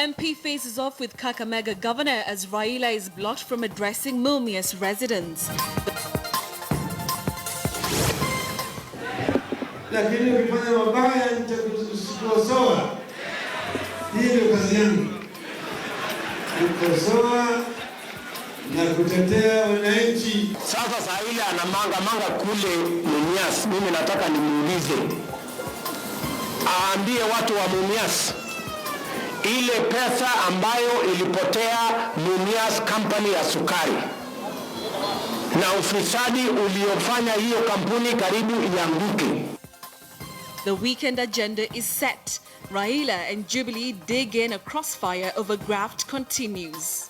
MP faces off with Kakamega governor as Raila is blocked from addressing Mumias residents. Lakini ukifanya mabaya nitakukosoa. Hii ndio kazi yangu. Kukosoa na kutetea wananchi. Sasa saa ile anamanga kule Mumias, mimi nataka nimuulize. Aambie watu wa Mumias ile pesa ambayo ilipotea Mumias Company ya sukari na ufisadi uliofanya hiyo kampuni karibu ianguke. The weekend agenda is set. Raila and Jubilee dig in a crossfire over graft continues.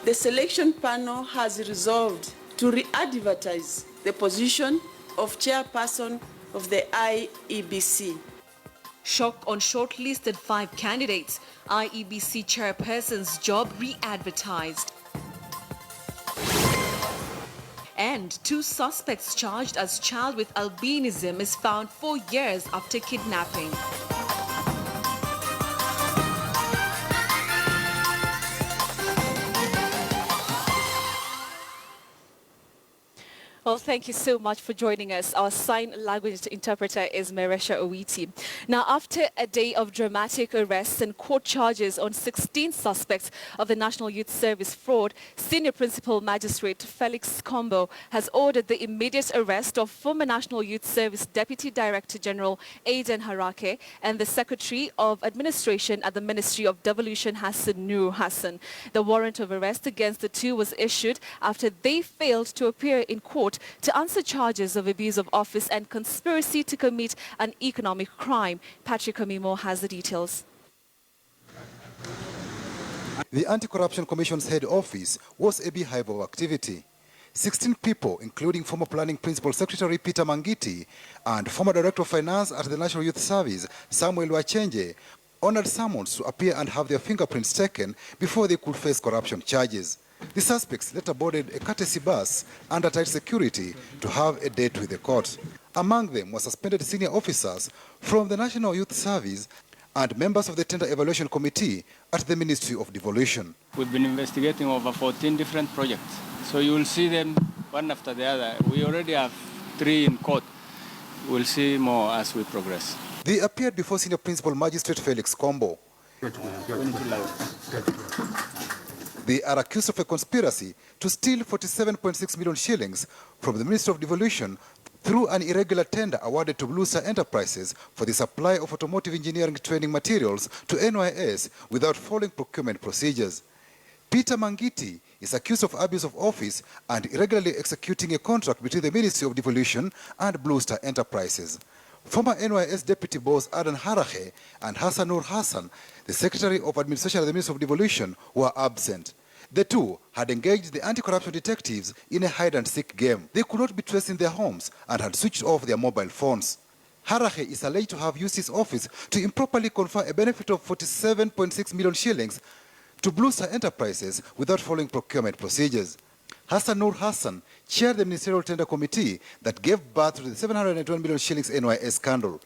The selection panel has resolved to re-advertise the position of chairperson of the IEBC. Shock on shortlisted 5 candidates. IEBC chairperson's job re-advertised. And 2 suspects charged as child with albinism is found 4 years after kidnapping. Well, thank you so much for joining us. Our sign language interpreter is Meresha Owiti. Now, after a day of dramatic arrests and court charges on 16 suspects of the National Youth Service fraud, Senior Principal Magistrate Felix Kombo has ordered the immediate arrest of former National Youth Service Deputy Director General Aiden Harake and the Secretary of Administration at the Ministry of Devolution Hassan Nur Hassan. The warrant of arrest against the two was issued after they failed to appear in court to answer charges of abuse of office and conspiracy to commit an economic crime. Patrick Omimo has the details. The Anti-Corruption Commission's head office was a beehive of activity. 16 people, including former Planning Principal Secretary Peter Mangiti and former Director of Finance at the National Youth Service, Samuel Wachenje, honored summons to appear and have their fingerprints taken before they could face corruption charges. The suspects later boarded a courtesy bus under tight security to have a date with the court. Among them were suspended senior officers from the National Youth Service and members of the Tender Evaluation Committee at the Ministry of Devolution. We've been investigating over 14 different projects, so you will see them one after the other. We already have 3 in court. We'll see more as we progress. They appeared before Senior Principal Magistrate Felix Kombo. They are accused of a conspiracy to steal 47.6 million shillings from the Ministry of Devolution through an irregular tender awarded to Blue Star Enterprises for the supply of automotive engineering training materials to NYS without following procurement procedures. Peter Mangiti is accused of abuse of office and irregularly executing a contract between the Ministry of Devolution and Blue Star Enterprises. Former NYS Deputy Boss Adan Harahe and Hassan Nur Hassan, the Secretary of Administration at the Ministry of Devolution, were absent. The two had engaged the anti-corruption detectives in a hide-and-seek game. They could not be traced in their homes and had switched off their mobile phones. Harahe is alleged to have used his office to improperly confer a benefit of 47.6 million shillings to Blue Star Enterprises without following procurement procedures. Hassan Nur Hassan chaired the Ministerial Tender Committee that gave birth to the 721 million shillings NYS scandal.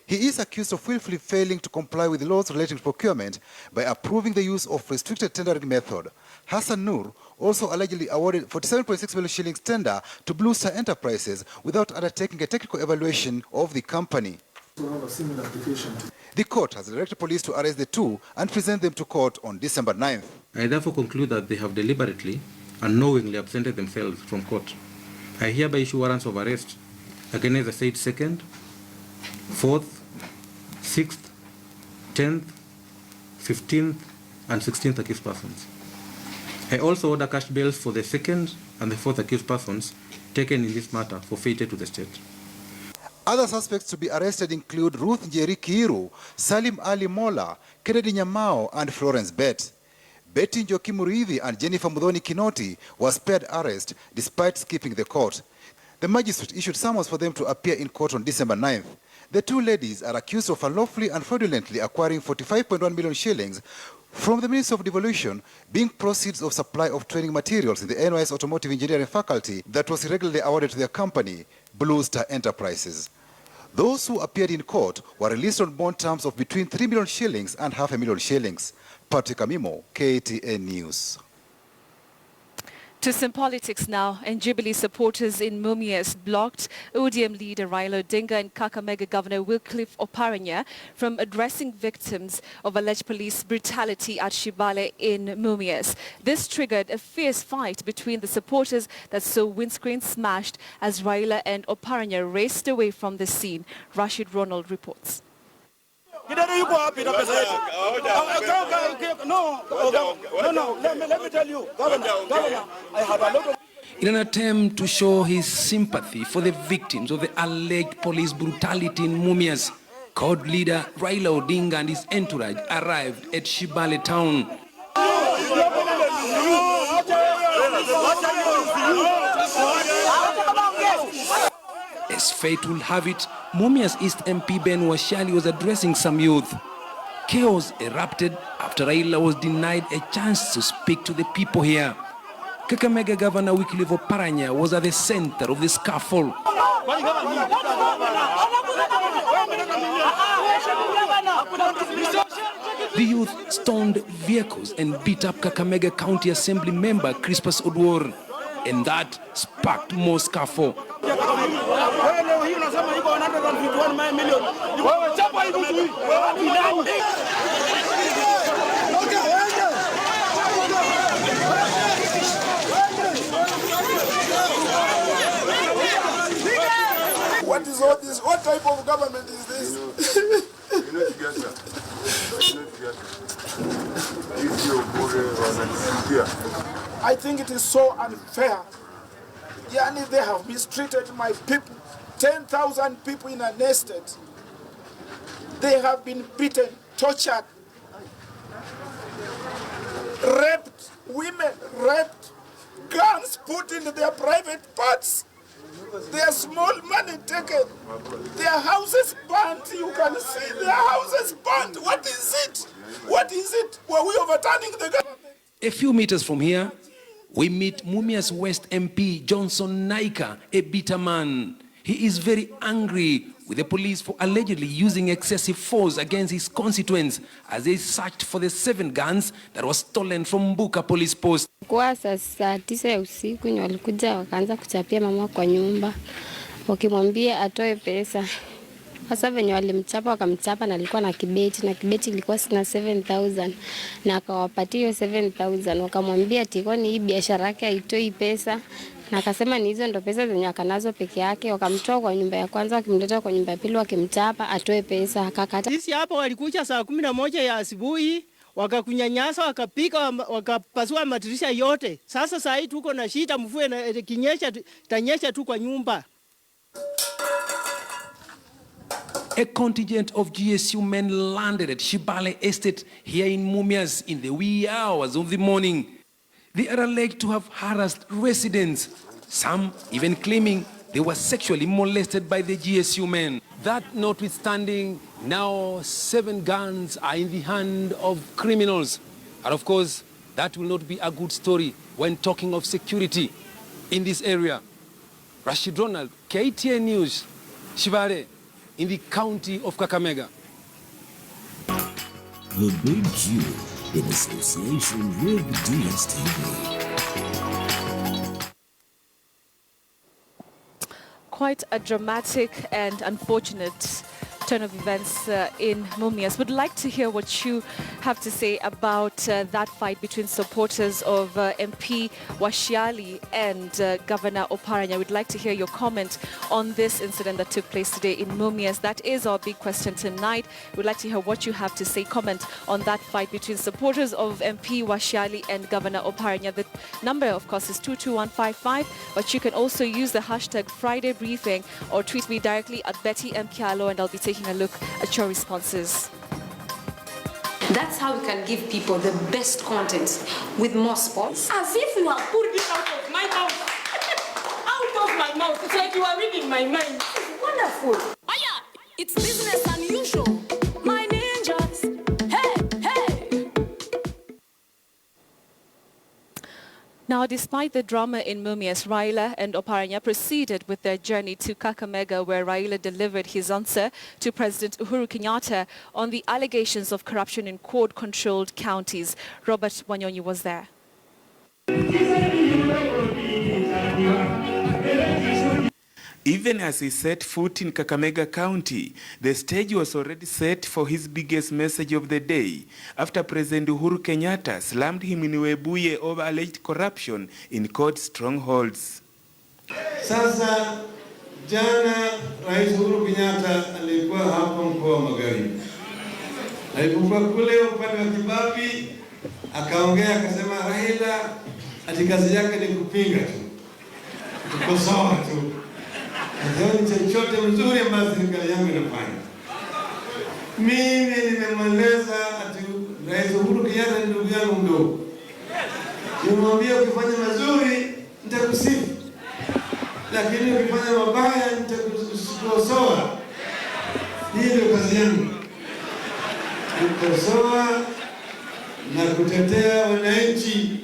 He is accused of willfully failing to comply with the laws relating to procurement by approving the use of restricted tendering method. Hassan Nur also allegedly awarded 47.6 million shillings tender to Blue Star Enterprises without undertaking a technical evaluation of the company. The court has directed police to arrest the two and present them to court on December 9th. I therefore conclude that they have deliberately and knowingly absented themselves from court. I hereby issue warrants of arrest against the said 2nd, 4th, 6th, 10th, 15th, and 16th accused persons. I also order cash bails for the 2nd and the 4th accused persons taken in this matter forfeited to the state. Other suspects to be arrested include Ruth Njeri Kiiru, Salim Ali Mola, Kennedy Nyamao, and Florence Bett. Betty Njoki Muriithi and Jennifer Mudhoni Kinoti were spared arrest despite skipping the court. The magistrate issued summons for them to appear in court on December 9th. The two ladies are accused of unlawfully and fraudulently acquiring 45.1 million shillings from the Ministry of Devolution, being proceeds of supply of training materials in the NYS Automotive Engineering faculty that was irregularly awarded to their company, Blue Star Enterprises. Those who appeared in court were released on bond terms of between 3 million shillings and $500,000 shillings. Patrick Amimo, KTN News. To some politics now, and Jubilee supporters in Mumias blocked ODM leader Raila Odinga and Kakamega Governor Wycliffe Oparanya from addressing victims of alleged police brutality at Shibale in Mumias. This triggered a fierce fight between the supporters that saw windscreens smashed as Raila and Oparanya raced away from the scene. Rashid Ronald reports. Let me tell you, Governor, I have a lot of... In an attempt to show his sympathy for the victims of the alleged police brutality in Mumias, CORD leader Raila Odinga and his entourage arrived at Shibale town. As fate will have it, Mumias East MP Ben Washali was addressing some youth. Chaos erupted after Raila was denied a chance to speak to the people here. Kakamega Governor Wycliffe Oparanya was at the center of the scuffle. The youth stormed vehicles and beat up Kakamega County Assembly member Crispus Odwor, and that sparked more scuffle. What is all this? What type of government is this? I think it is so unfair. Yani, they have mistreated my people. 10,000 people in an estate. They have been beaten, tortured, raped, women raped, guns put into their private parts, their small money taken, their houses burnt. You can see their houses burnt. What is it? What is it? Were we overturning the government? A few meters from here, we meet Mumias West MP Johnson Naika, a bitter man. He is very angry with the police for allegedly using excessive force against his constituents as they searched for the 7 guns that were stolen from Buka police post. Kwa saa 9 ya usiku walikuja wakaanza kuchapia mama kwa nyumba wakimwambia atoe pesa. Sasa venye walimchapa wakamchapa na alikuwa na kibeti ilikuwa sina 7,000 na akawapatia hiyo 7,000 wakamwambia tikoni hii biashara yake haitoi pesa. Na akasema ni hizo ndo pesa zenye akanazo peke yake. Wakamtoa kwa nyumba ya kwanza wakimleta kwa nyumba ya pili wakimchapa atoe pesa akakata. Sisi hapa walikuja saa 11 ya asubuhi wakakunyanyasa wakapika wakapasua madirisha yote. Sasa saa hii tuko na shida, mvua kinyesha tanyesha tu kwa nyumba. A contingent of GSU men landed at Shibale Estate here in Mumias in the wee hours of the morning. They are alleged to have harassed residents, some even claiming they were sexually molested by the GSU men. That notwithstanding, now 7 guns are in the hand of criminals. And of course, that will not be a good story when talking of security in this area. Rashid Ronald, KTN News, Shibale, in the county of Kakamega. The Big Q in association with DSTV. Quite a dramatic and unfortunate turn of events in Mumias. Would like to hear what you have to say about that fight between supporters of MP Washiali and Governor Oparanya. We'd like to hear your comment on this incident that took place today in Mumias. That is our big question tonight. We'd like to hear what you have to say. Comment on that fight between supporters of MP Washiali and Governor Oparanya. The number, of course, is 22155, but you can also use the hashtag Friday Briefing or tweet me directly at Betty M. Kyalo, and I'll be taking a look at your responses. That's how we can give people the best content with more sports. As if you have pulled it out of my mouth. Out of my mouth. It's like you are reading my mind. It's wonderful. Oh yeah, it's business unusual. My ninjas. Hey, hey. Now, despite the drama in Mumias, Raila and Oparanya proceeded with their journey to Kakamega, where Raila delivered his answer to President Uhuru Kenyatta on the allegations of corruption in court-controlled counties. Robert Wanyonyi was there. Even as he set foot in Kakamega County, the stage was already set for his biggest message of the day, after President Uhuru Kenyatta slammed him in Webuye over alleged corruption in court strongholds. Sasa jana Rais Uhuru Kenyatta alikuwa hapa mkoa wa Magharibi. Alipokuwa kule upande wa Kibabi, akaongea akasema Raila ati kazi yake ni kupinga tu, kukosoa tu. Hazioni chochote mzuri ambacho serikali yangu inafanya. Mimi nimemweleza ati Rais Uhuru Kenyatta ni ndugu yangu mdogo. Nimemwambia ukifanya mazuri nitakusifu, lakini ukifanya mabaya nitakukosoa. Hii ndio kazi yangu, kukosoa na kutetea wananchi.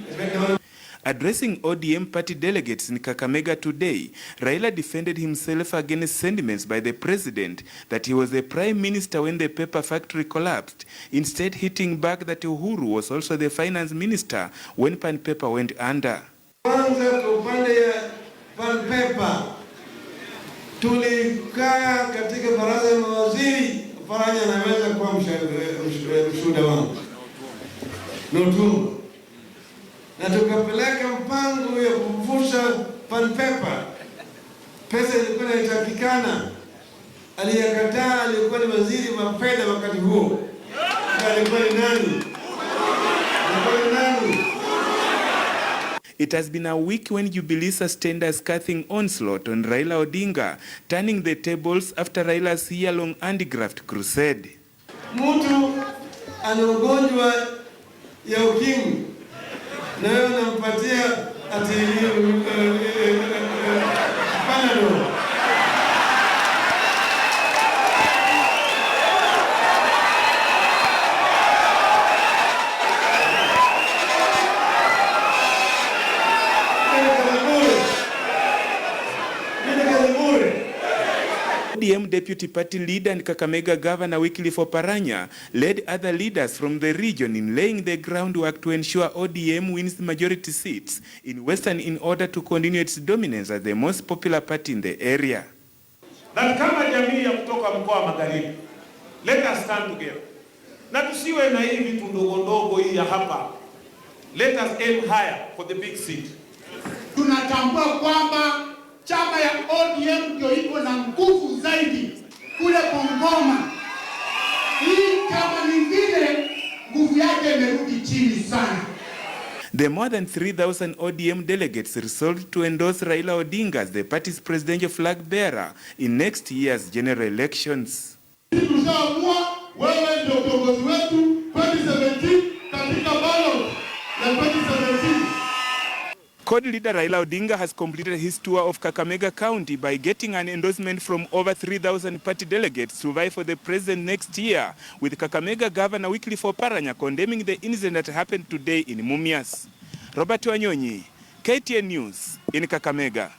Addressing ODM party delegates in Kakamega today, Raila defended himself against sentiments by the president that he was the prime minister when the paper factory collapsed, instead hitting back that Uhuru was also the finance minister when Pan Paper went under. Kwanza kwa upande ya Pan Paper, tulikaa katika baraza ya mawaziri, Oparanya anaweza kuwa mshuhuda wangu, Notumbo. Na tukapeleka mpango ya kuvusha Pan Paper. Pesa ilikuwa inatakikana. Aliyekataa alikuwa ni waziri wa fedha wakati huo. Alikuwa ni nani? It has been a week when Jubilee sustained a scathing onslaught on Raila Odinga, turning the tables after Raila's year-long anti-graft crusade. Mtu ana ugonjwa ya ukimwi, na wewe unampatia ati Panadol. ODM Deputy Party Leader and Kakamega Governor Wycliffe Oparanya led other leaders from the region in laying the groundwork to ensure ODM wins the majority seats in Western in order to continue its dominance as the most popular party in the area. Na kama jamii ya kutoka mkoa wa Magharibi, let us stand together. Na tusiwe na hii vitu ndogo ndogo hii ya hapa. Let us aim higher for the big seat. Tunatambua kwamba chama ya ODM ndio iko na nguvu zaidi kule Bungoma. Hii chama nyingine nguvu yake imerudi chini sana. The more than 3,000 ODM delegates resolved to endorse Raila Odinga as the party's presidential flag bearer in next year's general elections. Tunaamua wewe ndio kiongozi wetu 2017 katika ballot ya 2017. CORD leader Raila Odinga has completed his tour of Kakamega County by getting an endorsement from over 3,000 party delegates to vie for the president next year, with Kakamega Governor Wycliffe Oparanya condemning the incident that happened today in Mumias. Robert Wanyonyi, KTN News, in Kakamega.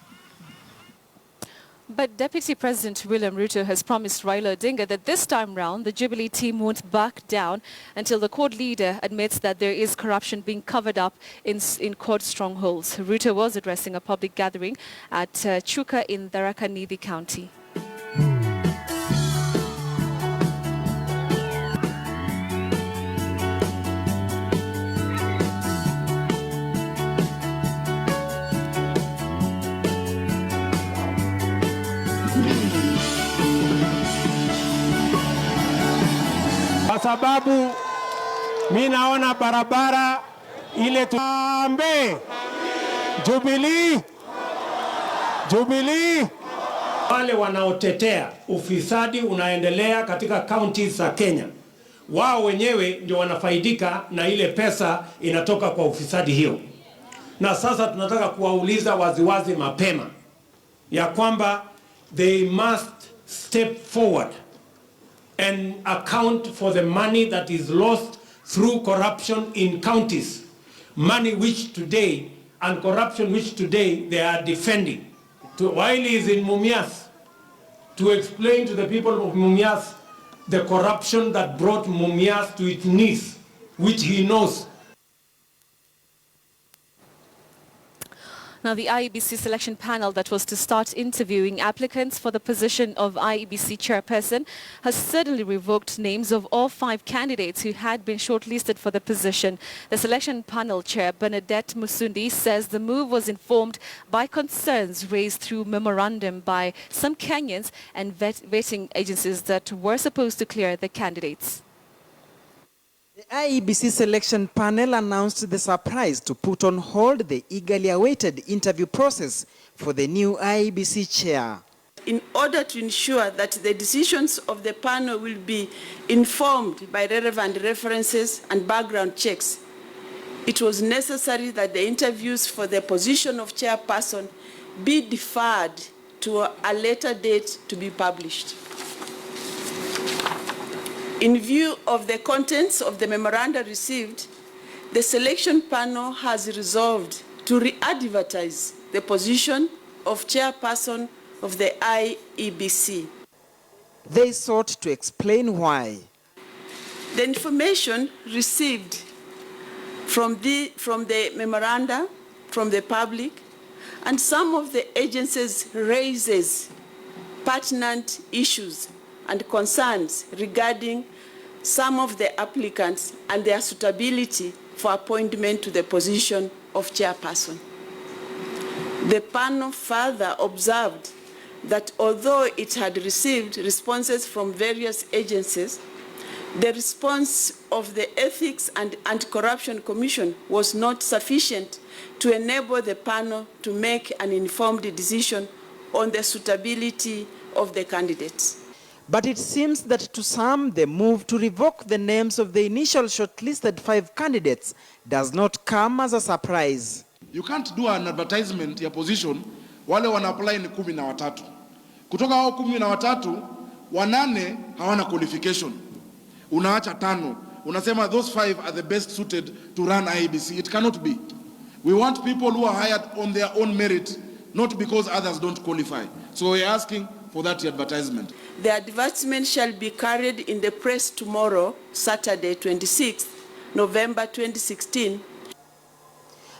But Deputy President William Ruto has promised Raila Odinga that this time round the Jubilee team won't back down until the court leader admits that there is corruption being covered up in court strongholds. Ruto was addressing a public gathering at Chuka in Tharaka Nithi County. Kwa sababu mi naona barabara ile tuambe Jubilee. Wale wanaotetea ufisadi unaendelea katika kaunti za Kenya, wao wenyewe ndio wanafaidika na ile pesa inatoka kwa ufisadi hiyo. Na sasa tunataka kuwauliza waziwazi mapema ya kwamba they must step forward and account for the money that is lost through corruption in counties, money which today and corruption which today they are defending. While he is in Mumias, to explain to the people of Mumias the corruption that brought Mumias to its knees, which he knows. Now, the IEBC selection panel that was to start interviewing applicants for the position of IEBC chairperson has suddenly revoked names of all 5 candidates who had been shortlisted for the position. The selection panel chair, Bernadette Musundi, says the move was informed by concerns raised through memorandum by some Kenyans and vetting agencies that were supposed to clear the candidates. The IEBC selection panel announced the surprise to put on hold the eagerly awaited interview process for the new IEBC chair. In order to ensure that the decisions of the panel will be informed by relevant references and background checks, it was necessary that the interviews for the position of chairperson be deferred to a later date to be published. In view of the contents of the memoranda received, the selection panel has resolved to re-advertise the position of chairperson of the IEBC. They sought to explain why. The information received from the memoranda, from the public, and some of the agencies raises pertinent issues and concerns regarding some of the applicants and their suitability for appointment to the position of chairperson. The panel further observed that although it had received responses from various agencies, the response of the Ethics and Anti-Corruption Commission was not sufficient to enable the panel to make an informed decision on the suitability of the candidates. But it seems that to some, the move to revoke the names of the initial shortlisted 5 candidates does not come as a surprise. You can't do an advertisement ya position, wale wana apply ni 13. Kutoka hao 13, 8 hawana qualification. Unaacha 5. Unasema those 5 are the best suited to run IEBC. It cannot be. We want people who are hired on their own merit, not because others don't qualify. So we're asking for that advertisement. The advertisement shall be carried in the press tomorrow, Saturday, 26th November 2016.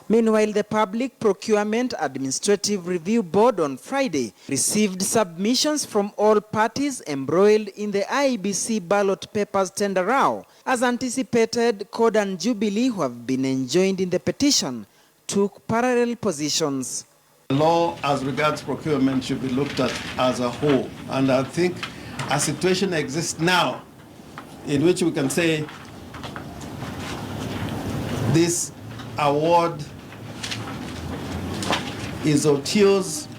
Meanwhile, the Public Procurement Administrative Review Board on Friday received submissions from all parties embroiled in the IEBC ballot papers tender row. As anticipated, CORD and Jubilee, who have been enjoined in the petition, took parallel positions. The law as regards procurement should be looked at as a whole, and I think a situation exists now in which we can say this award is obtuse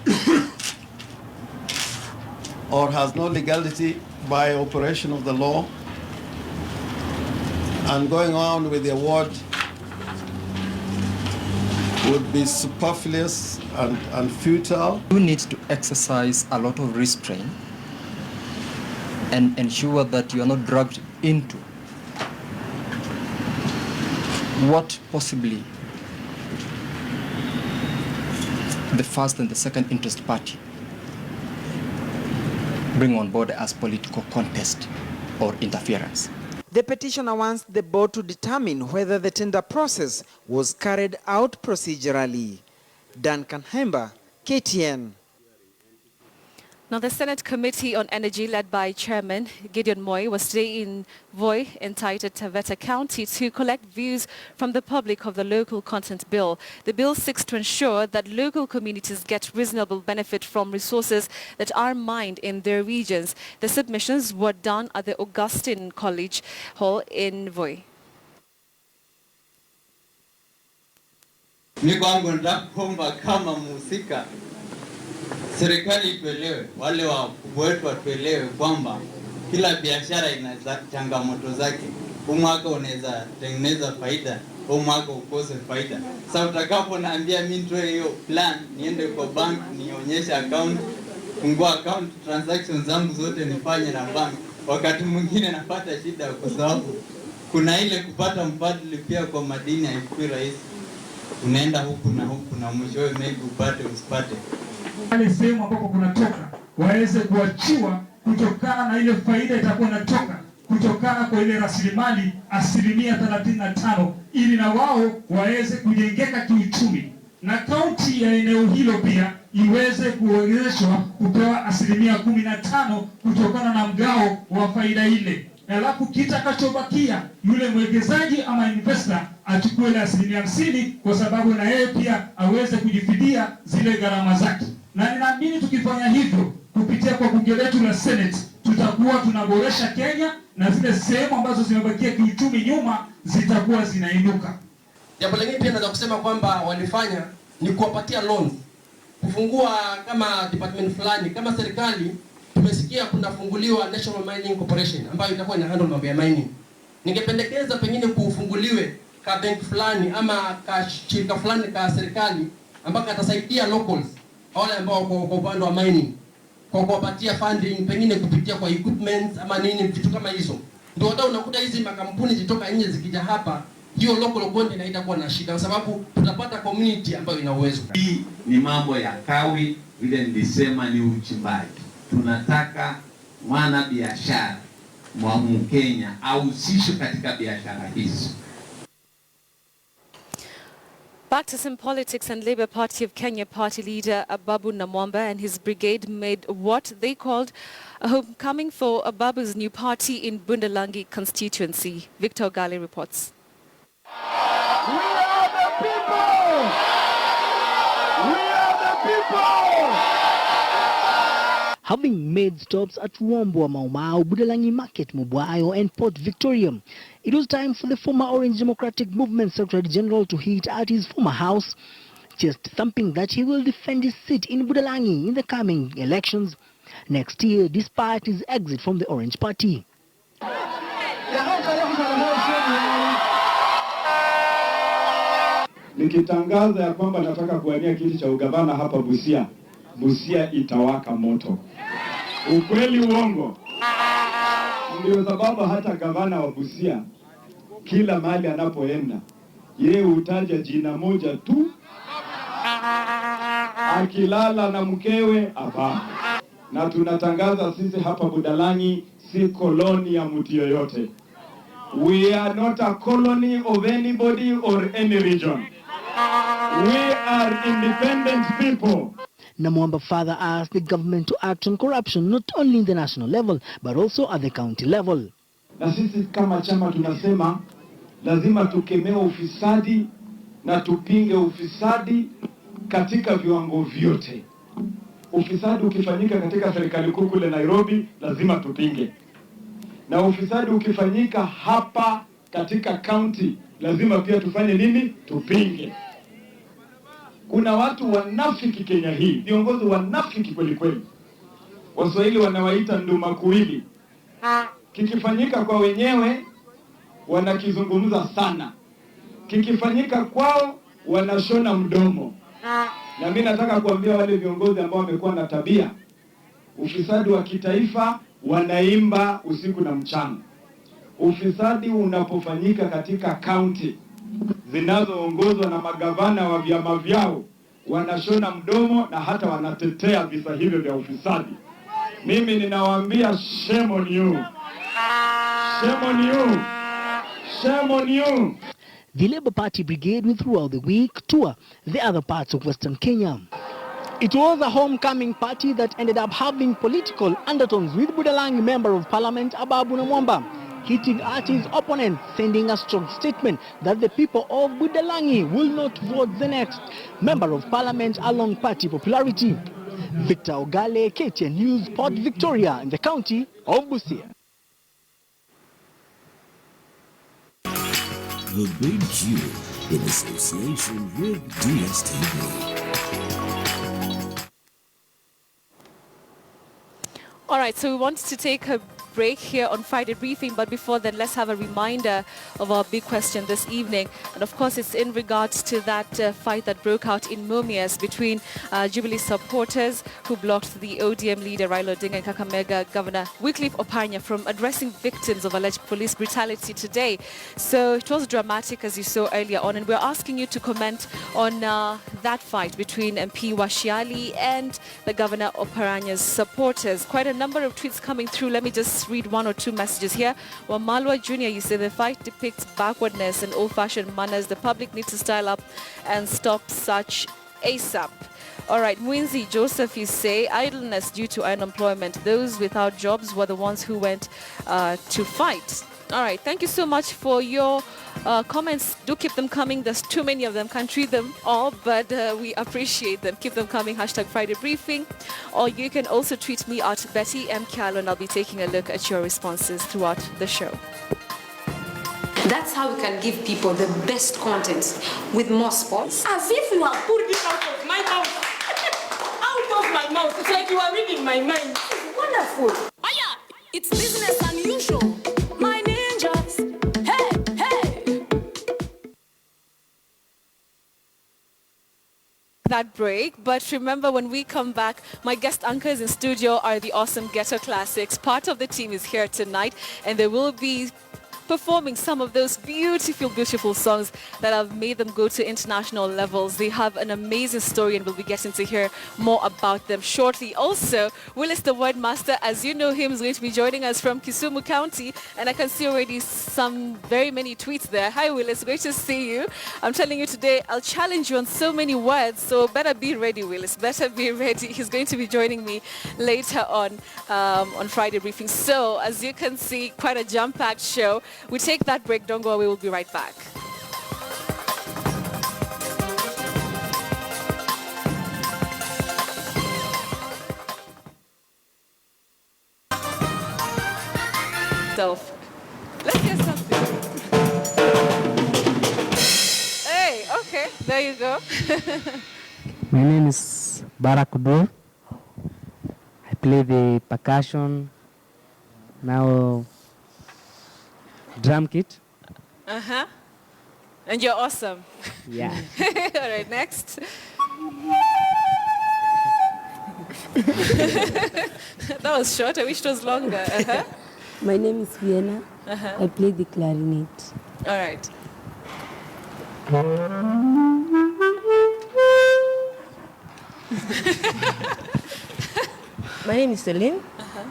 or has no legality by operation of the law, and going on with the award would be superfluous and futile. You need to exercise a lot of restraint and ensure that you are not dragged into what possibly the first and the second interest party bring on board as political contest or interference. The petitioner wants the board to determine whether the tender process was carried out procedurally. Duncan Hemba, KTN. Now, the Senate Committee on Energy, led by Chairman Gideon Moi, was today in Voi, entitled Taveta County, to collect views from the public of the local content bill. The bill seeks to ensure that local communities get reasonable benefit from resources that are mined in their regions. The submissions were done at the Augustine College Hall in Voi. Serikali ituelewe, wale wakubwa wetu watuelewe kwamba kila biashara ina changamoto zake. Huu mwaka unaweza tengeneza faida, huu mwaka ukose faida. Sasa utakapo naambia mimi nitoe hiyo plan, niende kwa bank, nionyeshe account, fungua account, transactions zangu zote nifanye na bank. Wakati mwingine napata shida kwa sababu kuna ile kupata mfadhili pia kwa madini haikuwa rahisi. unaenda huku na mwishowe maybe upate usipate. Wale sehemu ambapo kunatoka waweze kuachiwa kutokana na ile faida itakuwa inatoka kutokana kwa ile rasilimali 35%, ili na wao waweze kujengeka kiuchumi, na kaunti ya eneo hilo pia iweze kuwezeshwa kupewa 15% kutokana na mgao wa faida ile. Alafu kitakachobakia yule mwekezaji ama investor achukue ile 50%, kwa sababu na yeye pia aweze kujifidia zile gharama zake. Na ninaamini tukifanya hivyo kupitia kwa bunge letu la Senate tutakuwa tunaboresha Kenya, na zile sehemu ambazo zimebakia kiuchumi nyuma zitakuwa zinainuka. Jambo lingine pia naweza kusema kwamba walifanya ni kuwapatia loans, kufungua kama department fulani kama serikali. Tumesikia kunafunguliwa National Mining Corporation ambayo itakuwa ina handle mambo ya mining. Ningependekeza pengine kufunguliwe ka bank fulani ama ka shirika fulani ka serikali ambako atasaidia locals wale ambao kwa upande wa mining, kwa kuwapatia funding pengine kupitia kwa equipment ama nini, vitu kama hizo. Ndio hata unakuta hizi makampuni zitoka nje zikija hapa, hiyo local content haitakuwa na shida, kwa sababu tutapata community ambayo ina uwezo. Hii ni mambo ya kawi, vile nilisema ni uchimbaji. Tunataka mwana biashara mwa Mkenya ahusishwe katika biashara hizi. Back to some politics, and Labour Party of Kenya party leader Ababu Namwamba and his brigade made what they called a homecoming for Ababu's new party in Bundalangi constituency. Victor Gale reports. We are the people! We are the people! Having made stops at Wombo, Maumau, Budalangi Market, Mubwayo and Port Victoria, it was time for the former Orange Democratic Movement Secretary General to hit at his former house, just thumping that he will defend his seat in Budalangi in the coming elections next year, despite his exit from the Orange Party. Nikitangaza ya kwamba nataka kuwania kiti cha ugavana hapa Busia, Busia itawaka moto. Ukweli uongo? Ndio sababu hata gavana wa Busia kila mahali anapoenda yeye hutaja jina moja tu, akilala na mkewe hapa. Na tunatangaza sisi hapa Budalangi si koloni ya mtu yoyote. We are not a colony of anybody or any region. We are independent people. Namwamba further asked the government to act on corruption not only in the national level but also at the county level. Na sisi kama chama tunasema lazima tukemee ufisadi na tupinge ufisadi katika viwango vyote. Ufisadi ukifanyika katika serikali kuu kule Nairobi lazima tupinge. Na ufisadi ukifanyika hapa katika county lazima pia tufanye nini? Tupinge. Kuna watu wanafiki Kenya hii, viongozi wanafiki kweli kweli. Waswahili wanawaita nduma kuwili. Kikifanyika kwa wenyewe wanakizungumza sana, kikifanyika kwao wanashona mdomo. Na mimi nataka kuambia wale viongozi ambao wamekuwa na tabia ufisadi wa kitaifa, wanaimba usiku na mchana. Ufisadi unapofanyika katika county zinazoongozwa na magavana wa vyama vyao, wanashona mdomo na hata wanatetea visa hivyo vya ufisadi. Mimi ninawaambia shame on you. Shame on you. Shame on you. The Labour Party brigade will throughout the week tour the other parts of Western Kenya. It was a homecoming party that ended up having political undertones, with Budalangi Member of Parliament Ababu Namwamba hitting at his opponent, sending a strong statement that the people of Budalangi will not vote the next Member of Parliament along party popularity. Victor Ogale, KTN News, Port Victoria in the county of Busia. The Big Q in association with DSTV. All right, so we want to take a break here on Friday Briefing. But before then, let's have a reminder of our big question this evening. And of course, it's in regards to that fight that broke out in Mumias between Jubilee supporters who blocked the ODM leader Raila Odinga and Kakamega Governor Wycliffe Oparanya from addressing victims of alleged police brutality today. So it was dramatic, as you saw earlier on, and we're asking you to comment on that fight between MP Washiali and the Governor Oparanya's supporters. Quite a number of tweets coming through. Let me just read one or two messages here. Wamalwa Jr., you say the fight depicts backwardness and old-fashioned manners. The public needs to style up and stop such ASAP. All right, Mwinzi Joseph, you say idleness due to unemployment. Those without jobs were the ones who went to fight. All right, thank you so much for your comments. Do keep them coming. There's too many of them. Can't read them all, but we appreciate them. Keep them coming. Hashtag Friday Briefing. Or you can also tweet me at Betty M. Kyalo, and I'll be taking a look at your responses throughout the show. That's how we can give people the best content with more sports. As if you have pulled it out of my mouth. Out of my mouth. It's like you are reading my mind. It's wonderful. Oh yeah, it's business unusual. My ninjas. Hey, hey. That break, but remember, when we come back, my guest anchors in studio are the awesome Ghetto Classics. Part of the team is here tonight, and they will be performing some of those beautiful songs that have made them go to international levels. They have an amazing story, and we'll be getting to hear more about them shortly. Also, Willis the Word Master, as you know him, is going to be joining us from Kisumu County, and I can see already very many tweets there. Hi Willis, great to see you. I'm telling you today, I'll challenge you on so many words, so better be ready, Willis. Better be ready. He's going to be joining me later on Friday Briefing. So, as you can see, quite a jam-packed show. We take that break, don't go away, we'll be right back. Let's hear something. Hey, okay, there you go. My name is Barack Dur. I play the percussion, now drum kit. Uh-huh. And you're awesome. Yeah. All right, next. That was short. I wish it was longer. Uh-huh. My name is Vienna. Uh-huh. I play the clarinet. All right. My name is Celine,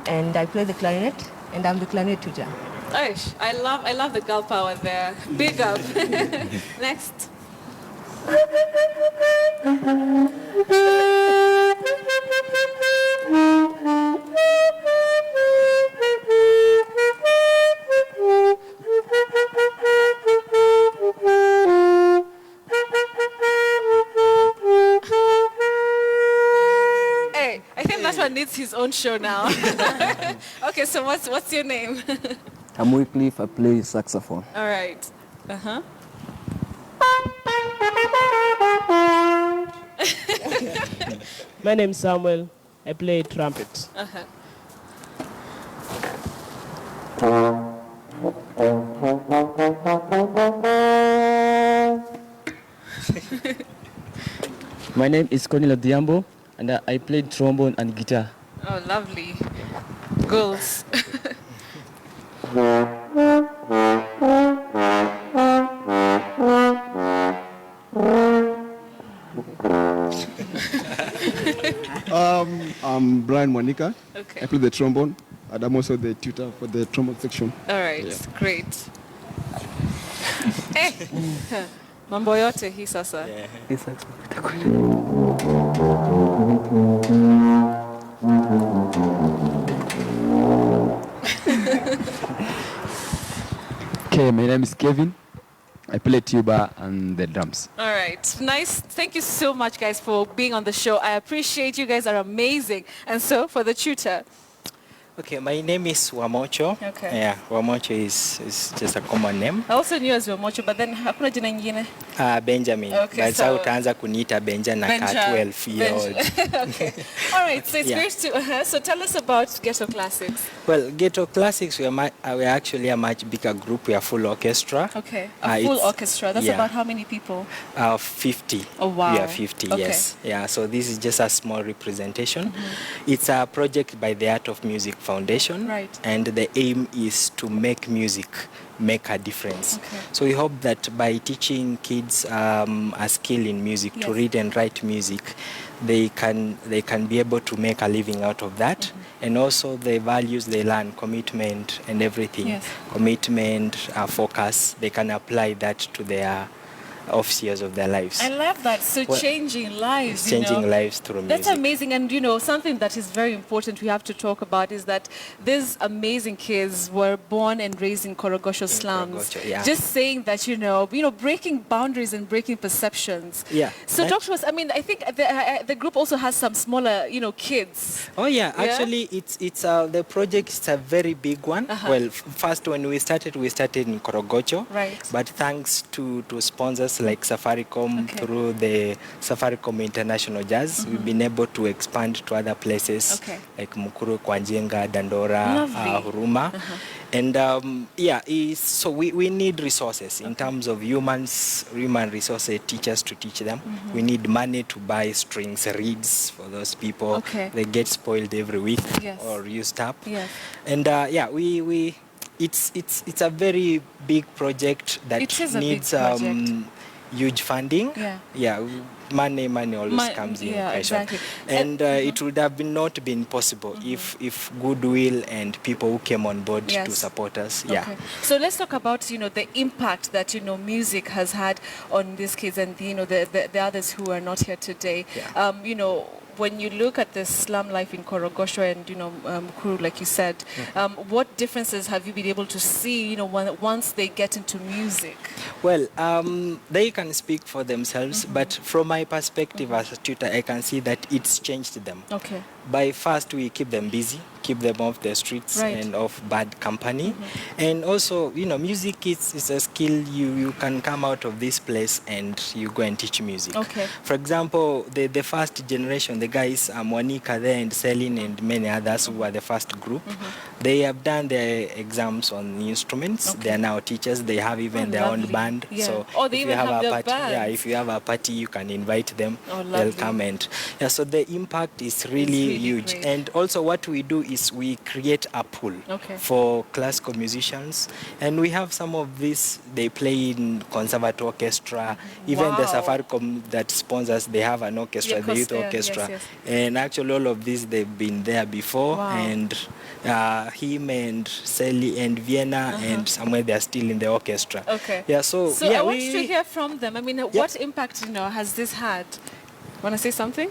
and I play the clarinet, and I'm the clarinet tutor. Aish, I love the girl power there. Big up. Next. Hey, I think that one needs his own show now. Okay, so what's your name? I'm Wycliffe, I play saxophone. All right. Uh-huh. My name is Samuel. I play trumpet. Uh-huh. My name is Cornelio Diambo, and I play trombone and guitar. Oh, lovely. Girls. I'm Brian Monica. Okay. I play the trombone, and I'm also the tutor for the trombone section. All right, Yeah. great. Eh, mambo yote hii sasa. Okay, my name is Kevin. I play tuba and the drums. All right, nice. Thank you so much, guys, for being on the show. I appreciate you guys are amazing. And so, for the tutor, Okay, my name is Wamocho. Okay. Yeah, Wamocho is just a common name. I also knew as Wamocho, but then hakuna jina nyingine. Benjamin. Okay, But so utaanza kuniita Benja na ka 12-year-old. Okay. All right, so it's Yeah. great to... so tell us about Ghetto Classics. Well, Ghetto Classics, we're actually a much bigger group. We are full orchestra. Okay, a full orchestra. That's yeah. about how many people? 50. Oh, wow. We are 50, Okay. yes. Yeah, so this is just a small representation. It's a project by the Art of Music Foundation. Right. And the aim is to make music make a difference. Okay. So we hope that by teaching kids a skill in music, to Yes. read and write music, they can be able to make a living out of that. And also the values they learn, commitment and everything, Yes. commitment, focus, they can apply that to their off years of their lives. I love that. So Well, changing lives, it's changing lives through music. That's amazing. And, something that is very important we have to talk about is that these amazing kids were born and raised in Korogosho slums. Korogosho, yeah. Just saying that, breaking boundaries and breaking perceptions. Yeah. So talk to us. I mean, I think the group also has some smaller, kids. Oh yeah, actually it's the project is a very big one. Well, first when we started in Korogocho. Right. But thanks to sponsors like Safaricom, through the Safaricom International Jazz, we've been able to expand to other places like Mukuru, Kwanjenga, Dandora, Huruma. And so we need resources in terms of human resources, teachers to teach them. We need money to buy strings, reeds for those people. Okay. They get spoiled every week Yes. or used up. Yes. And it's a very big project that It is a big needs project. huge funding. Yeah. Money always comes in yeah, question. exactly. And it would have not been possible if goodwill and people who came on board to support us. Yeah. Okay. So let's talk about the impact that music has had on these kids and the others who are not here today. When you look at the slum life in Korogosho and Mukuru, like you said, what differences have you been able to see once they get into music? Well, they can speak for themselves, but from my perspective as a tutor, I can see that it's changed them. Okay. By first, we keep them busy, keep them off the streets and off bad company. And also, music is a skill. You can come out of this place and you go and teach music. Okay. For example, the first generation, the guys, Monica there and Celine and many others who were the first group, they have done their exams on instruments. They are now teachers. They have even their own band. Yeah. So They if even you have have a their party, bands. if you have a party, you can invite them. Oh, They'll lovely. come and so the impact is really huge. great. And also what we do is we create a pool for classical musicians, and we have some of these. They play in conservative orchestra. Even the Safaricom that sponsors, they have an orchestra, the youth orchestra. Yes. And actually all of these, they've been there before. Wow. And him and Sally and Vienna and somewhere they're still in the orchestra. Okay. Yeah. So I want to hear from them. I mean, what impact has this had? Want to say something?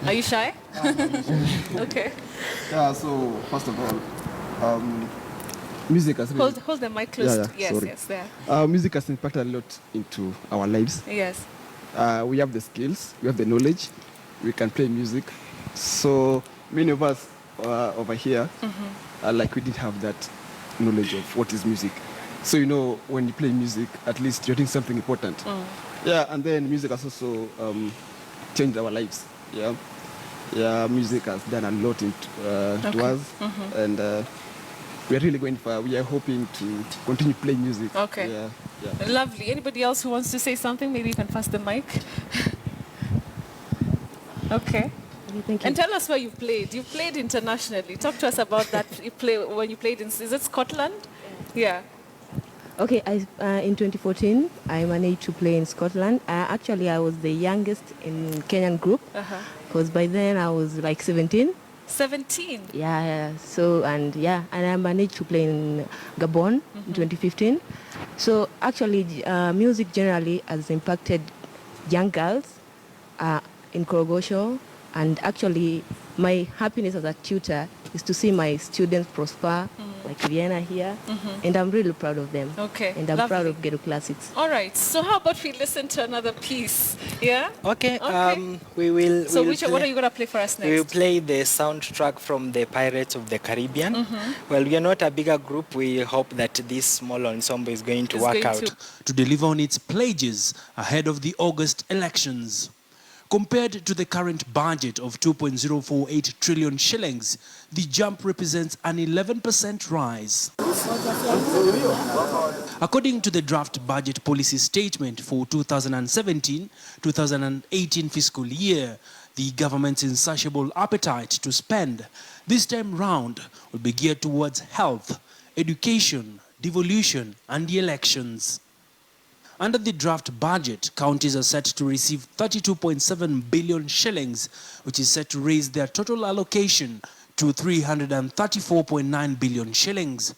Are you shy? Okay. Yeah, so first of all, music has really... Hold the mic close. Yes, there. Music has impacted a lot into our lives. Yes. We have the skills, we have the knowledge, we can play music. So many of us over here, we didn't have that knowledge of what is music. So when you play music, at least you're doing something important. Yeah, and then music has also changed our lives. Yeah, music has done a lot to us, and we are really going far. We are hoping to continue playing music. Okay. Yeah. Lovely. Anybody else who wants to say something? Maybe you can pass the mic. Okay. Thank you. And tell us where you played. You played internationally. Talk to us about that. When you played is it Scotland? Yeah. Okay, in 2014, I managed to play in Scotland. Actually, I was the youngest in Kenyan group because by then I was like 17. 17? Yeah. So, and I managed to play in Gabon in 2015. So, actually, music generally has impacted young girls in Korogosho. And actually, my happiness as a tutor is to see my students prosper like Vienna here, and I'm really proud of them. Okay, And I'm lovely. proud of Ghetto Classics. All right. So how about we listen to another piece? Yeah. Okay. We will. So we will what are you gonna play for us next? We will play the soundtrack from the Pirates of the Caribbean. Well, we are not a bigger group. We hope that this small ensemble is going to work out. To deliver on its pledges ahead of the August elections. Compared to the current budget of 2.048 trillion shillings, the jump represents an 11% rise. According to the draft budget policy statement for 2017-2018 fiscal year, the government's insatiable appetite to spend this time round will be geared towards health, education, devolution, and the elections. Under the draft budget, counties are set to receive 32.7 billion shillings, which is set to raise their total allocation to 334.9 billion shillings.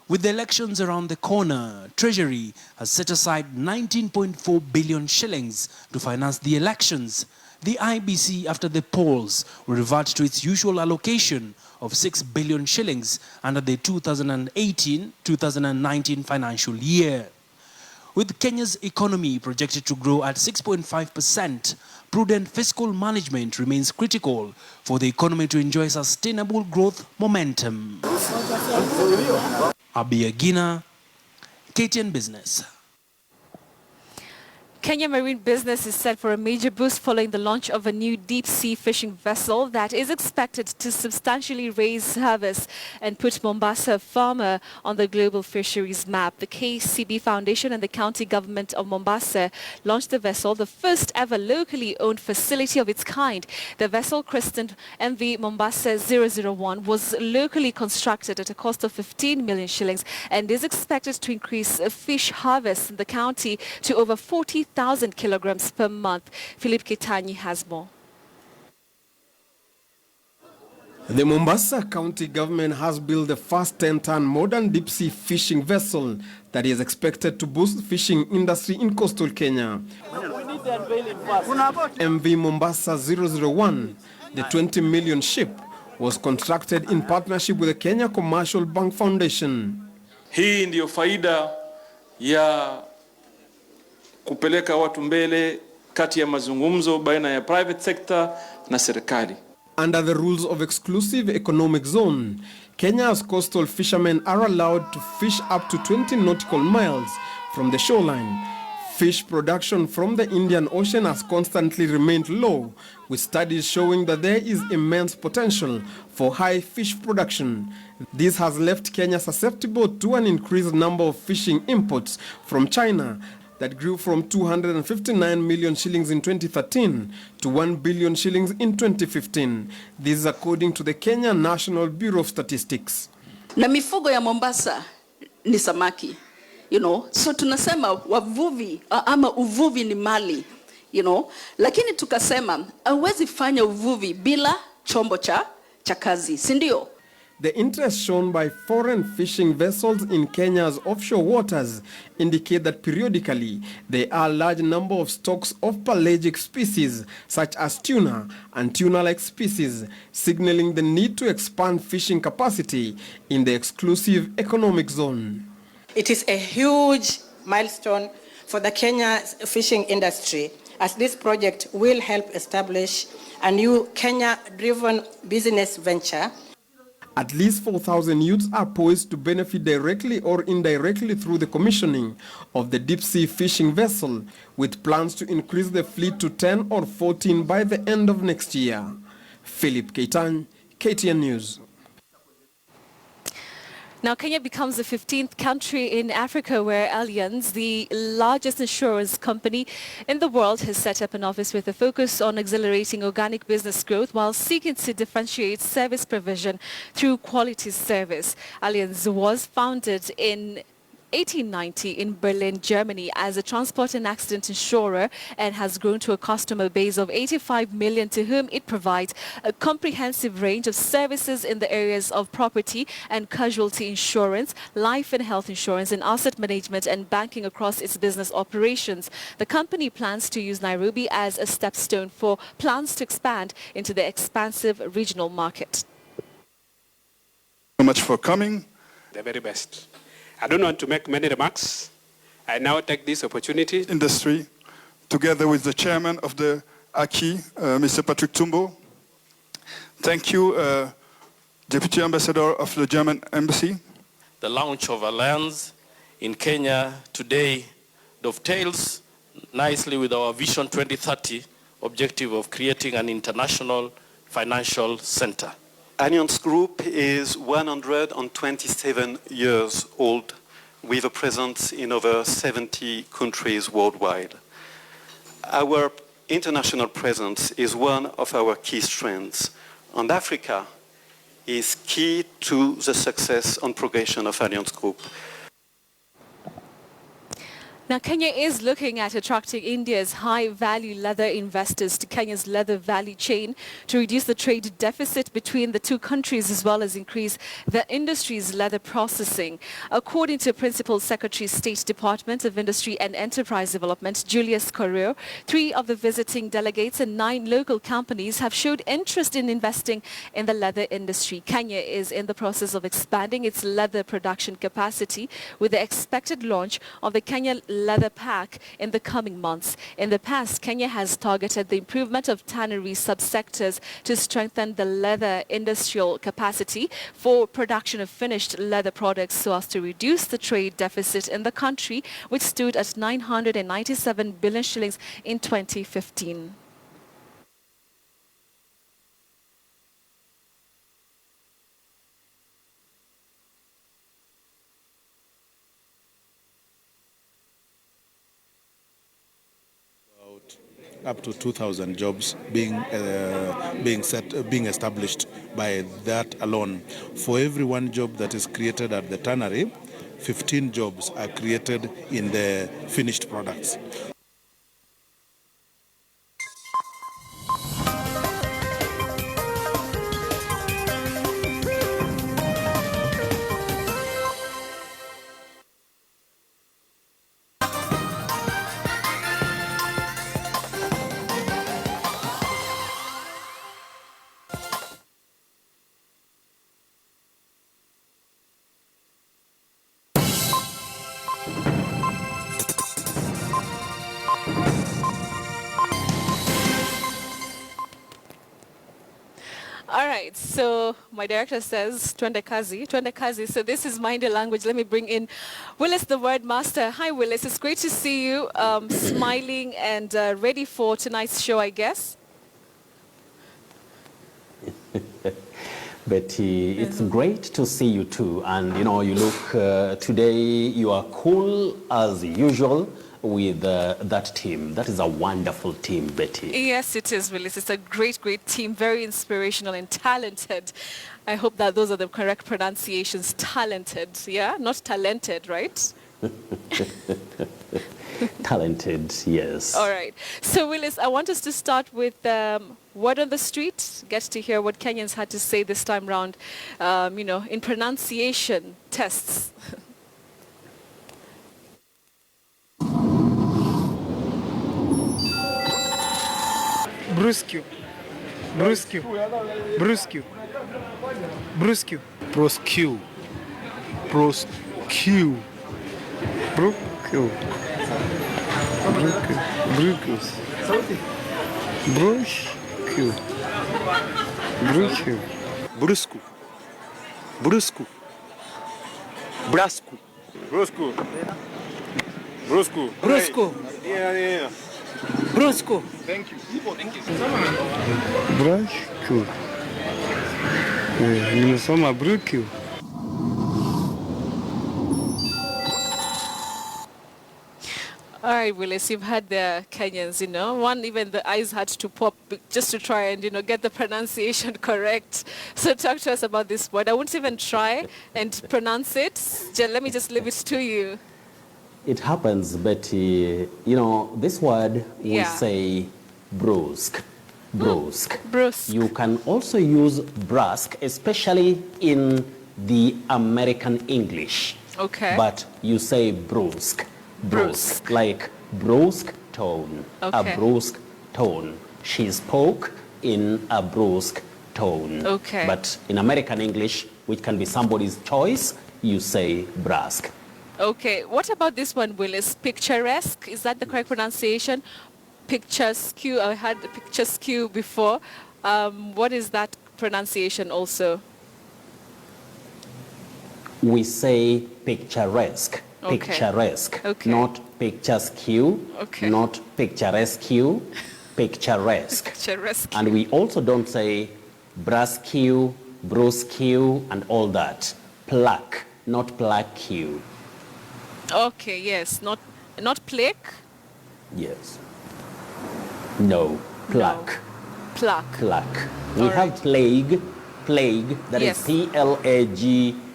With the elections around the corner, Treasury has set aside 19.4 billion shillings to finance the elections. The IBC, after the polls, will revert to its usual allocation of 6 billion shillings under the 2018-2019 financial year. With Kenya's economy projected to grow at 6.5%, prudent fiscal management remains critical for the economy to enjoy sustainable growth momentum. Abiyagina, KTN Business. Kenya marine business is set for a major boost following the launch of a new deep-sea fishing vessel that is expected to substantially raise harvests and put Mombasa farmer on the global fisheries map. The KCB Foundation and the county government of Mombasa launched the vessel, the first ever locally owned facility of its kind. The vessel, christened MV Mombasa 001, was locally constructed at a cost of 15 million shillings and is expected to increase fish harvests in the county to over 40,000 kilograms per month. Philip Ketanyi has more. The Mombasa County government has built the first 10-ton modern deep-sea fishing vessel that is expected to boost the fishing industry in coastal Kenya. MV Mombasa 001, the 20 million ship, was constructed in partnership with the Kenya Commercial Bank Foundation. Hii ndio faida ya kupeleka watu mbele kati ya mazungumzo baina ya private sector na serikali. Under the rules of exclusive economic zone, Kenya's coastal fishermen are allowed to fish up to 20 nautical miles from the shoreline. Fish production from the Indian Ocean has constantly remained low, with studies showing that there is immense potential for high fish production. This has left Kenya susceptible to an increased number of fishing imports from China that grew from 259 million shillings in 2013 to 1 billion shillings in 2015. This is according to the Kenya National Bureau of Statistics. Na mifugo ya Mombasa ni samaki, so tunasema wavuvi ama uvuvi ni mali, lakini tukasema hauwezi fanya uvuvi bila chombo cha kazi, si ndio? The interest shown by foreign fishing vessels in Kenya's offshore waters indicate that periodically there are a large number of stocks of pelagic species such as tuna and tuna-like species, signaling the need to expand fishing capacity in the exclusive economic zone. It is a huge milestone for the Kenya fishing industry, as this project will help establish a new Kenya-driven business venture. At least 4,000 youths are poised to benefit directly or indirectly through the commissioning of the deep-sea fishing vessel, with plans to increase the fleet to 10 or 14 by the end of next year. Philip Ketan, KTN News. Now, Kenya becomes the 15th country in Africa where Allianz, the largest insurance company in the world, has set up an office with a focus on accelerating organic business growth while seeking to differentiate service provision through quality service. Allianz was founded in 1890 in Berlin, Germany as a transport and accident insurer and has grown to a customer base of 85 million to whom it provides a comprehensive range of services in the areas of property and casualty insurance, life and health insurance, and asset management and banking across its business operations. The company plans to use Nairobi as a stepstone for plans to expand into the expansive regional market. So much for coming. the very best. I don't want to make many remarks. I now take this opportunity. Industry, together with the chairman of the ACI, Mr. Patrick Tumbo. Thank you, Deputy Ambassador of the German Embassy. The launch of Alliance in Kenya today dovetails nicely with our Vision 2030 objective of creating an international financial center. Allianz Group is 127 years old, with a presence in over 70 countries worldwide. Our international presence is one of our key strengths, and Africa is key to the success and progression of Allianz Group. Now, Kenya is looking at attracting India's high-value leather investors to Kenya's leather value chain to reduce the trade deficit between the two countries as well as increase the industry's leather processing. According to Principal Secretary, State Department of Industry and Enterprise Development, Julius Correo, 3 of the visiting delegates and 9 local companies have showed interest in investing in the leather industry. Kenya is in the process of expanding its leather production capacity with the expected launch of the Kenya Leather Pack in the coming months. In the past, Kenya has targeted the improvement of tannery subsectors to strengthen the leather industrial capacity for production of finished leather products so as to reduce the trade deficit in the country, which stood at 997 billion shillings in 2015. Up to 2,000 jobs being established by that alone. For every one job that is created at the tannery, 15 jobs are created in the finished products. All right, so my director says, twende kazi. So this is Mind Your Language. Let me bring in Willis, the word master. Hi, Willis. It's great to see you smiling and ready for tonight's show, I guess. Betty, it's great to see you too. And, you know, you look, today you are cool as usual with that team. That is a wonderful team, Betty. Yes, it is, Willis. It's a great team, very inspirational and talented. I hope that those are the correct pronunciations. Talented, yeah? Not talented, right? Talented, yes. All right. So, Willis, I want us to start with word on the street. Get to hear what Kenyans had to say this time round, you know, in pronunciation tests. Brusque, brusque, brusque, brusque, prosque, prosque, brusque, brusque, brusque, brusque, brusque, brusque, Brusco. Brusco. Brusco. Yeah. Brusco. Thank you. Thank you. Brusco. Nimesoma brusco. All right, Willis, you've had the Kenyans, you know. One, even the eyes had to pop just to try and, you know, get the pronunciation correct. So talk to us about this word. I won't even try and pronounce it. Let me just leave it to you. It happens, Betty. You know, this word we say brusque. Brusque. Brusque. You can also use brusque, especially in the American English. Okay. But you say brusque. Brusque. Like brusque tone. Okay. A brusque tone. She spoke in a brusque tone. Okay. But in American English, which can be somebody's choice, you say brusque. Okay, what about this one, Willis? Picturesque, is that the correct pronunciation? Picturesque, I had the picturesque before. What is that pronunciation also? We say picturesque, Okay. picturesque, Okay. not picturesque, Okay. not picturesque, picturesque. Picturesque. And we also don't say brusque, brusque, and all that. Plaque, not plaque. Okay, yes, not plaque, Yes. No, plaque. plaque. Plaque. We All have plague, that is Yes. Plague.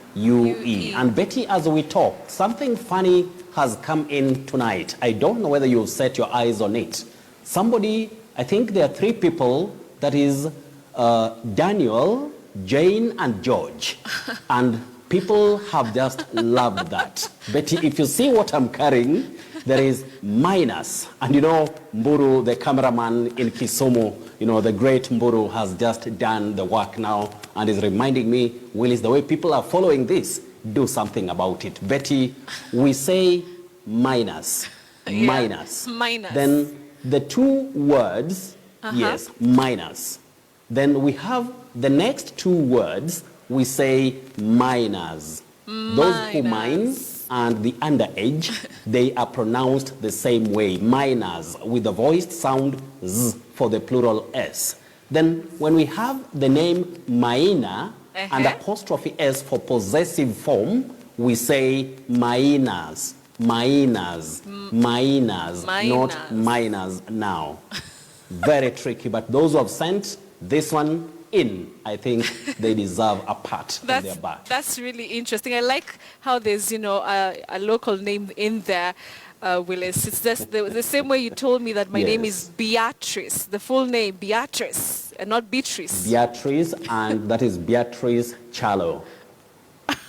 And Betty, as we talk, something funny has come in tonight. I don't know whether you've set your eyes on it. Somebody, I think there are 3 people, that is Daniel, Jane, and George. And people have just loved that. Betty, if you see what I'm carrying, there is minus. And you know, Mburu, the cameraman in Kisumu, you know, the great Mburu has just done the work now and is reminding me, Willis, the way people are following this, do something about it. Betty, we say minus, Yeah, minus. minus. Then the 2 words, yes, minus. Then we have the next 2 words, we say minors. Those who mine and the underage, they are pronounced the same way, minors, with the voiced sound z for the plural s. Then when we have the name maina and apostrophe s for possessive form, we say mainas, mainas, mainas, not minors now. Very tricky, but those who have sent this one in, I think they deserve a pat on their back. That's really interesting. I like how there's, you know, a local name in there, Willis. It's just the same way you told me that my name is Beatrice, the full name, Beatrice, and not Beatrice. Beatrice, and that is Beatrice Kyalo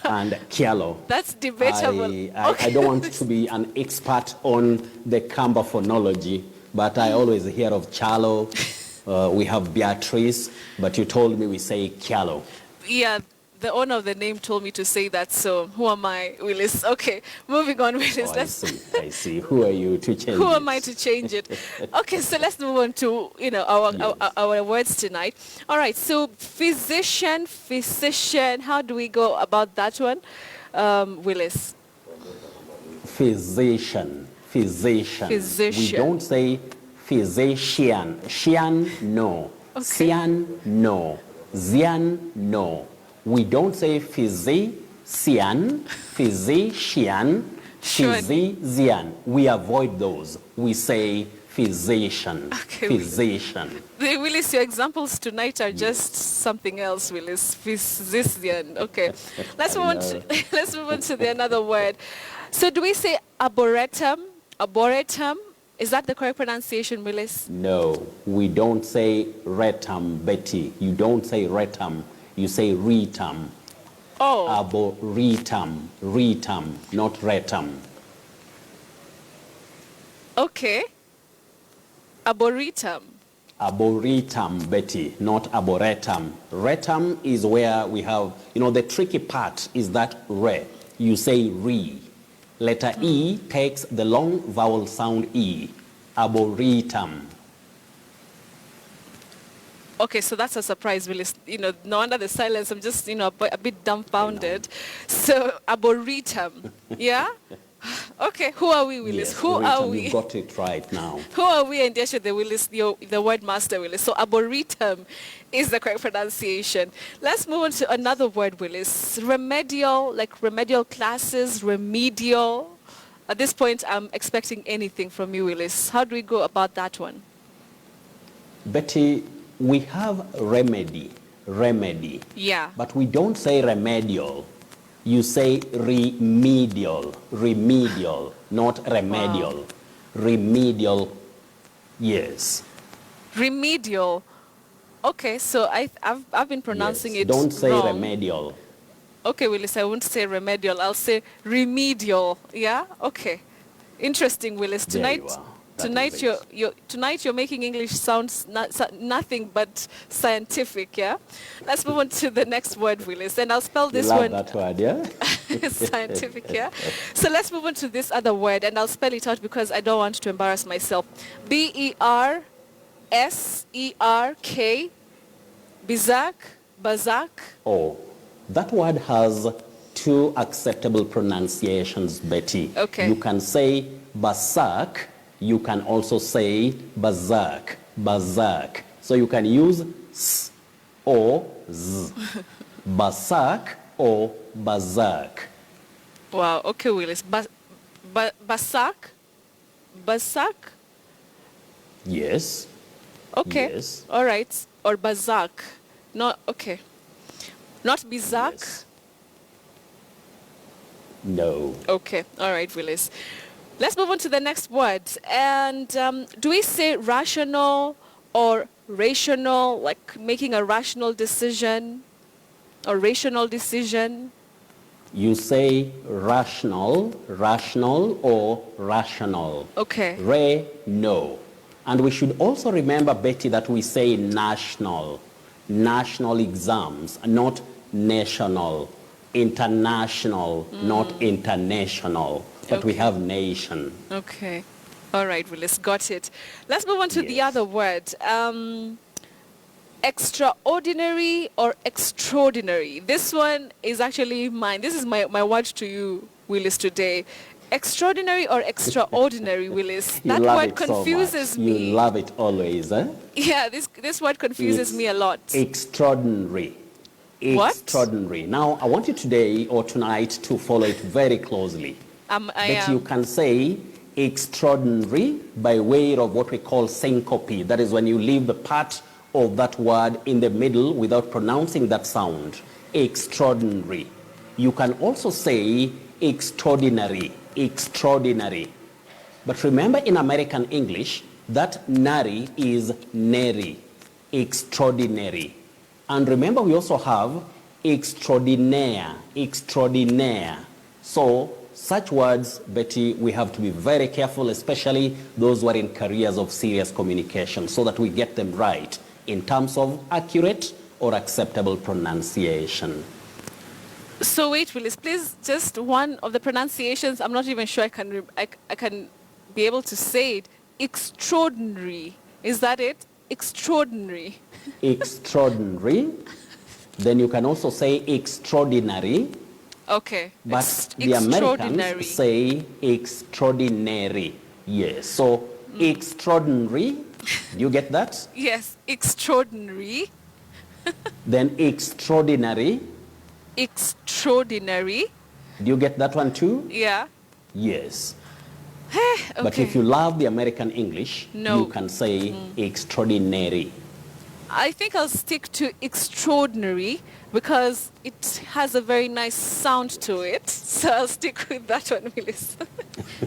and Kyalo. That's debatable. I don't want to be an expert on the Kamba phonology, but I always hear of Kyalo. We have Beatrice, but you told me we say Kyalo. Yeah, the owner of the name told me to say that, so who am I, Willis? Okay, moving on, Willis. I see. Who are you to change Who it? am I to change it? Okay, so let's move on to, you know, our words tonight. All right, so physician, how do we go about that one, Willis? Physician. Physician. We don't say physician. Shian, no. Okay. Sian, no. Zian, no. We don't say physician, physician. We avoid those. We say physician, physician. Willis, your examples tonight are just something else, Willis. Physician. Okay. Let's move on to the another word. So do we say arboretum? Arboretum? Is that the correct pronunciation, Willis? No, we don't say retum, Betty. You don't say retum. You say retum. Oh. Arboretum, retum, not retum. Okay. Arboretum. Arboretum, Betty, not arboretum. Retum is where we have, you know, the tricky part is that re. You say re. Letter E takes the long vowel sound E. Arboretum. Okay, so that's a surprise, Willis. You know, no wonder the silence. I'm just, you know, a bit dumbfounded. So, arboretum. Yeah? Okay, who are we, Willis? Yes, who are we? You got it right now. Who are we, and Desha, the Willis, the word master, Willis? So arboretum is the correct pronunciation. Let's move on to another word, Willis. Remedial, like remedial classes, remedial. At this point, I'm expecting anything from you, Willis. How do we go about that one? Betty, we have remedy. Yeah. But we don't say remedial. You say remedial, not remedial. Wow. Remedial, yes. Remedial. Okay, so I've been pronouncing it Don't say wrong. remedial. Okay, Willis, I won't say remedial. I'll say remedial. Yeah? Okay. Interesting, Willis. There Tonight, you are. tonight you're making English sound nothing but scientific, yeah? Let's move on to the next word, Willis. And I'll spell this you love one. that word, yeah? Scientific, yeah. So let's move on to this other word, and I'll spell it out because I don't want to embarrass myself. Berserk, Bazak. Oh, that word has two acceptable pronunciations, Betty. Okay. You can say Basak, you can also say Bazak, Bazak. So you can use S or Z. Basak or Bazak. Wow, okay, Willis. Basak? Basak? Yes. Okay. Yes. All right. Or Bazak. Not, okay. Not Bizak? Yes. No. Okay. All right, Willis. Let's move on to the next word. And do we say rational or rational, like making a rational decision or rational decision? You say rational, rational or rational. Okay. No. And we should also remember, Betty, that we say national. National exams, not national. International, not international. But we have nation. Okay. All right, Willis, got it. Let's move on to the other word. Extraordinary or extraordinary. This one is actually mine. This is my word to you, Willis, today. Extraordinary or extraordinary, Willis? That word confuses me. You love it always, eh? Yeah, this word confuses me a lot. Extraordinary. What? Extraordinary. Now, I want you today or tonight to follow it very closely. But you can say extraordinary by way of what we call syncope. That is when you leave the part of that word in the middle without pronouncing that sound. Extraordinary. You can also say extraordinary. Extraordinary. But remember, in American English, that nary is nary. Extraordinary. And remember, we also have extraordinaire. Extraordinaire. So such words, Betty, we have to be very careful, especially those who are in careers of serious communication, so that we get them right in terms of accurate or acceptable pronunciation. So wait, Willis, please, just one of the pronunciations, I'm not even sure I can be able to say it. Extraordinary. Is that it? Extraordinary. Extraordinary. Then you can also say extraordinary. Okay. But the Americans say extraordinary. Yes. So extraordinary. Do you get that? Yes. Extraordinary. Then extraordinary. Extraordinary. Do you get that one too? Yeah. Yes. Okay. But if you love the American English, no. You can say extraordinary. I think I'll stick to extraordinary because it has a very nice sound to it. So I'll stick with that one, Willis.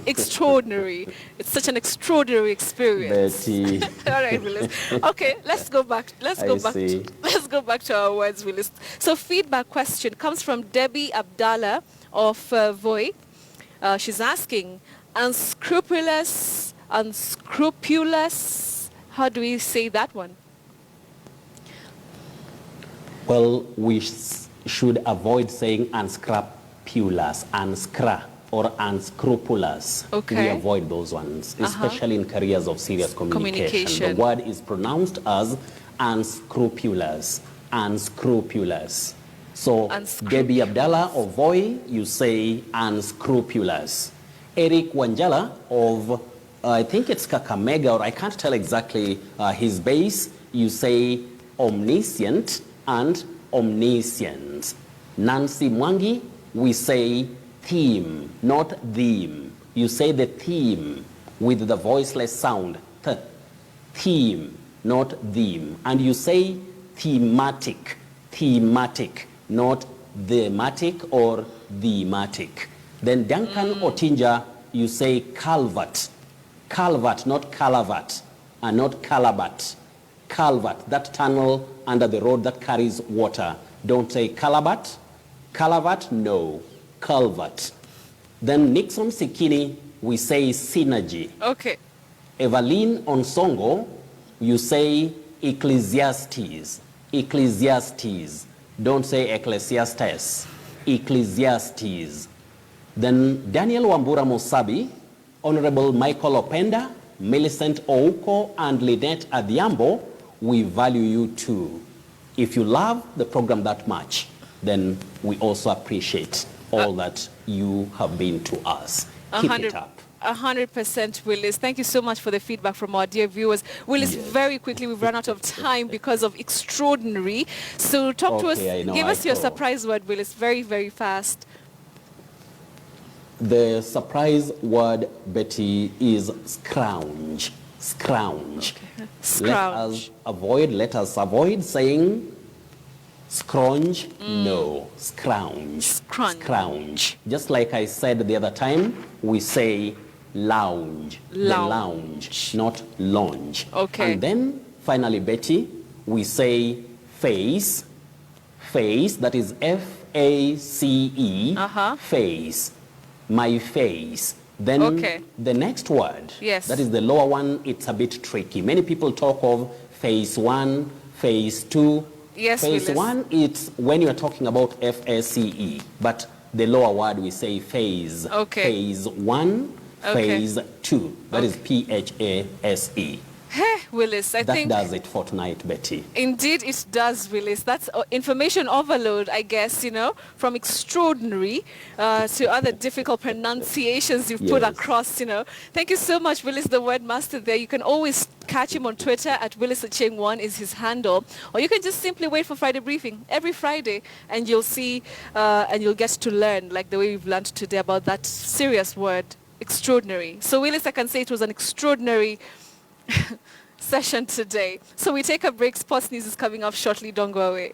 Extraordinary. It's such an extraordinary experience. Betty. All right, Willis. Okay, let's go back. Let's go back to our words, Willis. So feedback question comes from Debbie Abdallah of Voi. She's asking, unscrupulous. How do we say that one? Well, we should avoid saying unscrupulous, or unscrupulous. Okay. We avoid those ones, especially in careers of serious communication. The word is pronounced as unscrupulous, unscrupulous. So, Debbie Abdallah of Voi, you say unscrupulous. Eric Wanjala of, I think it's Kakamega, or I can't tell exactly his base, you say omniscient and omniscient. Nancy Mwangi, we say theme, not theme. You say the theme with the voiceless sound. Theme, not theme. And you say thematic, thematic, not thematic or thematic. Then Duncan Otinja, you say calvert. Calvert, not calavat, and not calabat. Calvert, that tunnel under the road that carries water. Don't say calabat. Calavat, no. Culvert. Then Nixon Sikini, we say synergy. Okay. Evelyn Onsongo, you say ecclesiastes. Ecclesiastes. Don't say ecclesiastes. Ecclesiastes. Then Daniel Wambura Musabi, Honorable Michael Openda, Millicent Ouko, and Lynette Adhiambo, we value you too. If you love the program that much, then we also appreciate all that you have been to us. Keep it up. 100%, Willis. Thank you so much for the feedback from our dear viewers. Willis, very quickly, we've run out of time because of extraordinary. So talk to us, give us your surprise word, Willis, very, very fast. The surprise word, Betty, is scrounge. Scrounge. Okay. Scrounge. Let us avoid saying scrounge. No, scrounge. Scrounge. Just like I said the other time, we say lounge. The lounge, not lounge. Okay. And then finally, Betty, we say face. Face, that is F-A-C-E. Face. My face. Then the next word, that is the lower one, it's a bit tricky. Many people talk of phase 1, phase 2. Yes, phase 1, it's when you're talking about F-A-C-E. But the lower word, we say phase. Phase 1, phase 2. That is P-H-A-S-E. Hey, Willis, I think... That does it for tonight, Betty. Indeed, it does, Willis. That's information overload, I guess, you know, from extraordinary to other difficult pronunciations you've put across, you know. Thank you so much, Willis, the word master there. You can always catch him on Twitter at WillisAcheng1 is his handle. Or you can just simply wait for Friday Briefing every Friday and you'll see and you'll get to learn, like the way we've learned today about that serious word, extraordinary. So, Willis, I can say it was an extraordinary session today. So we take a break. Sports news is coming up shortly. Don't go away.